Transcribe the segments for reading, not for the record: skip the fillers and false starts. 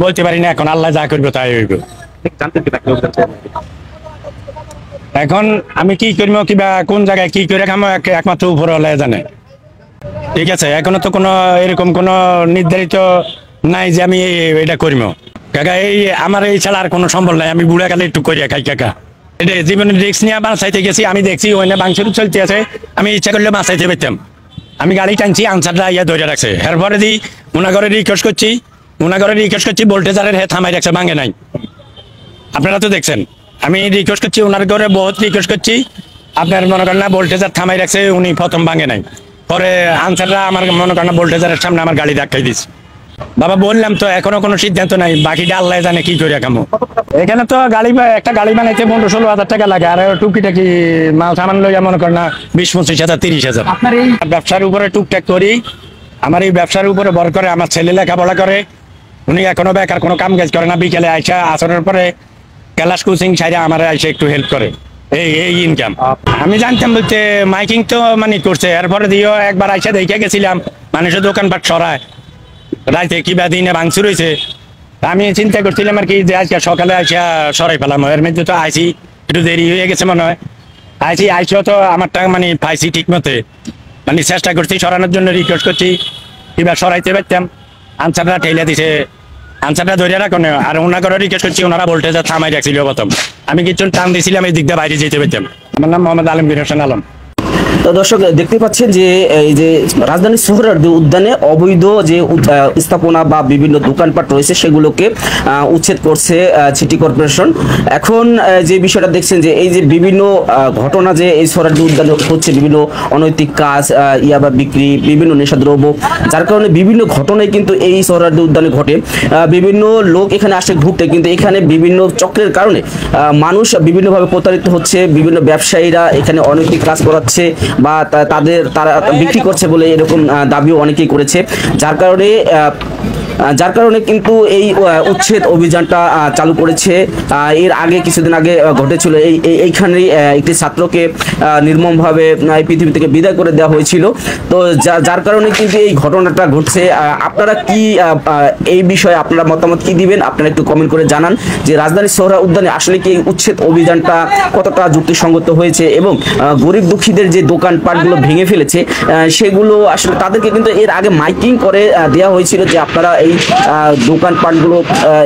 বলতে পারি না এখন, আল্লাহ যা করবে তাই হইব। এখন আমি কি করবো কিবা কোন জায়গায় কি করে খামো একমাত্র উপরওয়ালা জানে। ঠিক আছে, এখনো তো কোনো এরকম কোনো নির্ধারিত নাই যে আমি এটা করবো। কাকা এই আমার এই ছাড়া আর কোনো সম্ভব নাই। আমি বুড়া কালে একটু করিয়া খাই কাকা, এটা জীবনে রিস্ক নিয়ে বাঁচাইতে গেছি। আমি দেখছি ওইনা বাংশুর চলতে আছে, আমি ইচ্ছা করলে বাঁচাইতে পারতাম। আমি গাড়ি টানছি, আনসারটা ইয়া ধরে রাখছে। এরপরে দি মুনাগরে রিকোয়েস্ট করছি ভোল্টেজারের থামাই রাখছে, ভাঙে নাই। আপনারা তো দেখছেন, আমি রিকোয়েস্ট করছি ওনার ঘরে, বহুত রিকোয়েস্ট করছি। আপনার মনে করেন না ভোল্টেজার থামাই রাখছে, উনি প্রথম ভাঙে নাই। পরে আনসাররা আমার মনে করেন না ভোল্টেজারের সামনে আমার গাড়ি ধাক্কাই দিচ্ছে। বাবা বললাম তো এখনো কোনো সিদ্ধান্ত নাই, বাকিটা আল্লাহ জানে কি করে কামো। এখানে তো একটা গাড়ি বানাইতে 15-16 হাজার টাকা লাগে, আর টুকিটাকি মাল সামান লইয়া মনে করেন না 20-25 হাজার 30 হাজার। আপনার এই ব্যবসার উপরে টুকটাক করি, আমার এই ব্যবসার উপরে ভর করে আমার ছেলে লেখাপড়া করে। উনি এখনো বেকার, কোনো কাম কাজ করে না। বিকেলে আইসা আসরের পরে ক্লাস কোচিং সাইডে আমার আইসা একটু হেল্প করে, এই ইনকাম। আমি জানতাম বলতে মাইকিং তো মানে করছে। এরপরে দিয়েও একবার আইসা দেখে গেছিলাম মানুষের দোকানপাট সরায়, রাইতে কিবা দিনে ভাঙচুর হয়েছে। আমি চিন্তা করছিলাম আর কি যে আজকে সকালে আইসা সরাই পেলাম। এর মধ্যে তো আইসি একটু দেরি হয়ে গেছে মনে হয়। আইসিও তো আমারটা মানে পাইছি ঠিক মতে, মানে চেষ্টা করছি সরানোর জন্য, রিকোয়েস্ট করছি কিবা সরাইতে পারতাম। আনসারটা ঠেলে দিছে, আনসারটা ধরে রাখো না। আর ওনাকে রিকোয়েস্ট করছি, ওনারা ভোল্টেজ থামাই রাখছিল প্রথম। আমি কিছু টান দিয়েছিলাম, এই দিক দিয়ে বাইরে যেতে পারতাম। আমার নাম মোহাম্মদ আলমগীর হোসেন আলম। তো দর্শক দেখতে পাচ্ছেন যে এই যে রাজধানী সোহরাওয়ার্দী উদ্যানে অবৈধ যে স্থাপনা বা বিভিন্ন দোকানপাট রয়েছে সেগুলোকে উচ্ছেদ করছে সিটি কর্পোরেশন। এখন যে বিষয়টা দেখছেন যে এই যে বিভিন্ন ঘটনা যে এই সোহরাওয়ার্দী উদ্যানে হচ্ছে, বিভিন্ন অনৈতিক কাজ, ইয়াবা বিক্রি, বিভিন্ন নেশাদ্রব্য, যার কারণে বিভিন্ন ঘটনায় কিন্তু এই সোহরাওয়ার্দী উদ্যানে ঘটে। বিভিন্ন লোক এখানে আসে ঘুরতে, কিন্তু এখানে বিভিন্ন চক্রের কারণে মানুষ বিভিন্নভাবে প্রতারিত হচ্ছে। বিভিন্ন ব্যবসায়ীরা এখানে অনৈতিক কাজ করাচ্ছে বা তারা বিক্রি করছে বলে এরকম দাবিও অনেকেই করেছে, যার কারণে কিন্তু এই উচ্ছেদ অভিযানটা চালু করেছে। এর আগে কিছুদিন আগে ঘটেছিল এইখানে একটি ছাত্রকে নির্মমভাবে এই পৃথিবী থেকে বিদায় করে দেওয়া হয়েছিল। তো যার কারণে কিন্তু এই ঘটনাটা ঘটছে। আপনারা কি এই বিষয়ে আপনারা মতামত কি দিবেন, আপনারা একটু কমেন্ট করে জানান যে রাজধানী সোহরাওয়ার্দী উদ্যানে আসলে কি এই উচ্ছেদ অভিযানটা কতটা যুক্তিসঙ্গত হয়েছে, এবং গরিব দুঃখীদের যে দোকানপাটগুলো ভেঙে ফেলেছে সেগুলো আসলে তাদেরকে কিন্তু এর আগে মাইকিং করে দেওয়া হয়েছিল যে আপনারা এই দোকানপাটগুলো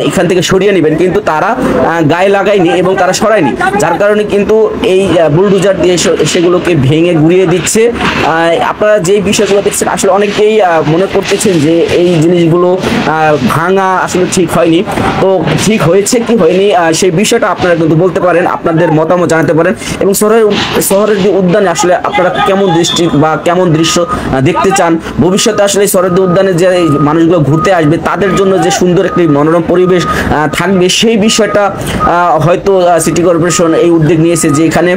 এখান থেকে সরিয়ে নেবেন, কিন্তু তারা গায়ে লাগায়নি এবং তারা সরায়নি। যার কারণে কিন্তু এই বুলডোজার দিয়ে সেগুলোকে ভেঙে গুড়িয়ে দিচ্ছে। আপনারা যে বিষয়গুলো দেখছেন আসলে অনেকেই মনে করতেছেন যে এই জিনিসগুলো ভাঙা আসলে ঠিক হয়নি। তো ঠিক হয়েছে কি হয়নি সেই বিষয়টা আপনারা কিন্তু বলতে পারেন, আপনাদের মতামত জানাতে পারেন। এবং সোহরাওয়ার্দী উদ্যানে আসলে আপনারা কেমন দৃষ্টি বা কেমন দৃশ্য দেখতে চান ভবিষ্যতে, আসলে সোহরাওয়ার্দী উদ্যানে যে মানুষগুলো ঘুরতে আসবে তাদের জন্য যে সুন্দর একটি মনোরম পরিবেশ থাকবে, সেই বিষয়টা হয়তো সিটি কর্পোরেশন এই উদ্যোগ নিয়েছে যে এখানে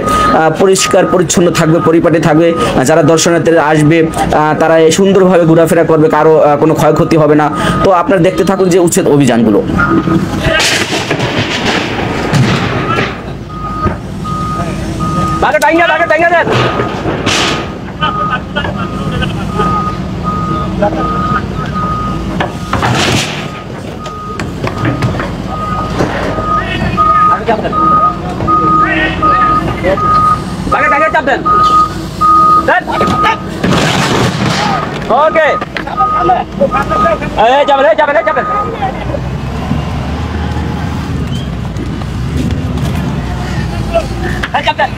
পরিষ্কার পরিচ্ছন্ন থাকবে, পরিপাটি থাকবে। যারা দর্শনার্থীরা আসবে তারা সুন্দরভাবে ঘোরাফেরা করবে, কারো কোনো ক্ষয়ক্ষতি হবে না। তো আপনারা দেখতে থাকুন যে উচ্ছেদ অভিযানগুলো। ওকে যাবেন Hey, Captain!